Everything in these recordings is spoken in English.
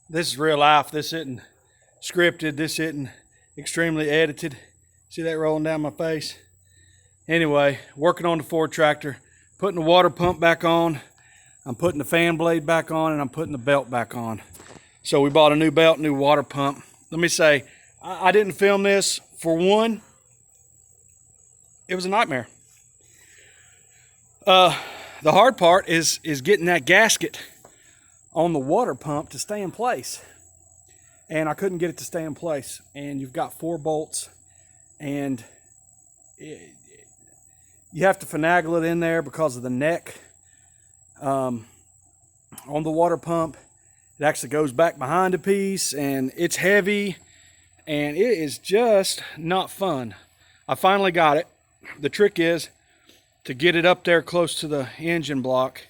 This is real life. This isn't scripted. This isn't extremely edited. See that rolling down my face? Anyway, working on the Ford tractor, putting the water pump back on. I'm putting the fan blade back on, and I'm putting the belt back on. So we bought a new belt, new water pump. Let me say, I didn't film this. For one, it was a nightmare. The hard part is getting that gasket on the water pump to stay in place. And I couldn't get it to stay in place. And you've got 4 bolts, and you have to finagle it in there because of the neck on the water pump. It actually goes back behind a piece, and it's heavy, and it is just not fun. I finally got it. The trick is to get it up there close to the engine block,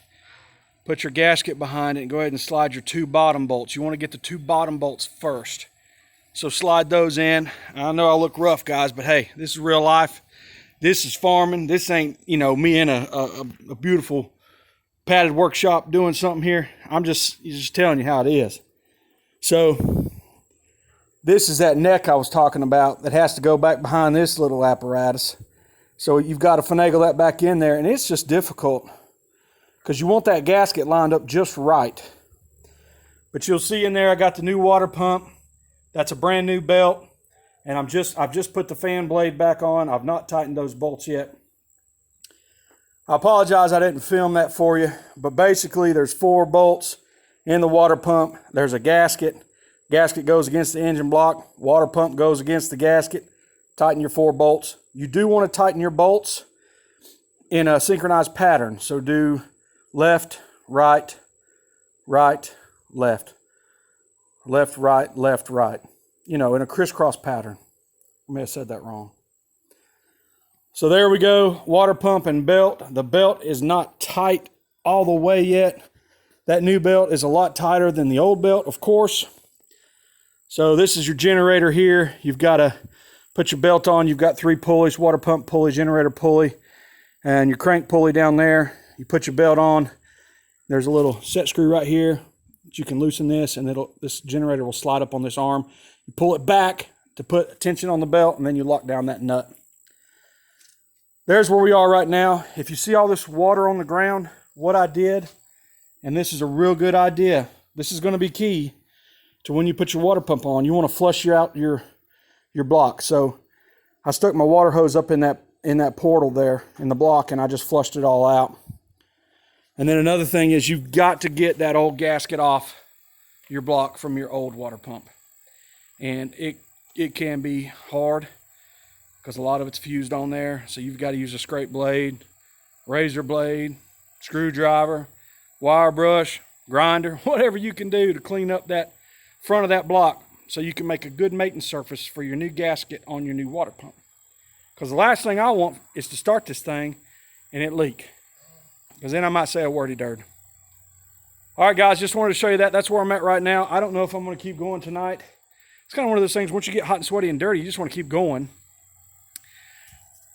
put your gasket behind it, and go ahead and slide your 2 bottom bolts. You want to get the 2 bottom bolts first. So slide those in. I know I look rough, guys, but hey, this is real life. This is farming. This ain't, me in a beautiful padded workshop doing something here. I'm just telling you how it is. So this is that neck I was talking about that has to go back behind this little apparatus. So you've got to finagle that back in there, and it's just difficult because you want that gasket lined up just right. But you'll see in there I got the new water pump. That's a brand new belt, and I've just put the fan blade back on. I've not tightened those bolts yet. I apologize I didn't film that for you, but basically there's 4 bolts in the water pump. There's a gasket. Gasket goes against the engine block. Water pump goes against the gasket. Tighten your 4 bolts. You do want to tighten your bolts in a synchronized pattern. So do left, right, right, left. Left, right. In a crisscross pattern. I may have said that wrong. So there we go, water pump and belt. The belt is not tight all the way yet. That new belt is a lot tighter than the old belt, of course. So this is your generator here. You've got to put your belt on. You've got 3 pulleys, water pump pulley, generator pulley, and your crank pulley down there. You put your belt on. There's a little set screw right here. You can loosen this, and this generator will slide up on this arm. You pull it back to put tension on the belt, and then you lock down that nut. There's where we are right now. If you see all this water on the ground, what I did, and this is a real good idea. This is going to be key to when you put your water pump on. You want to flush out your block. So I stuck my water hose up in that portal there in the block, and I just flushed it all out. And then another thing is you've got to get that old gasket off your block from your old water pump. And it can be hard because a lot of it's fused on there. So you've got to use a scrape blade, razor blade, screwdriver, wire brush, grinder, whatever you can do to clean up that front of that block so you can make a good maintenance surface for your new gasket on your new water pump. Because the last thing I want is to start this thing and it leak. Because then I might say a wordy dirt. All right, guys, just wanted to show you that. That's where I'm at right now. I don't know if I'm going to keep going tonight. It's kind of one of those things, once you get hot and sweaty and dirty, you just want to keep going.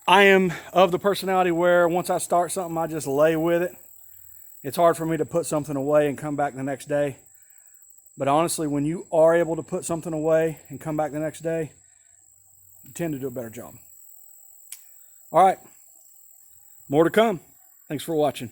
I am of the personality where once I start something, I just lay with it. It's hard for me to put something away and come back the next day. But honestly, when you are able to put something away and come back the next day, you tend to do a better job. All right, more to come. Thanks for watching.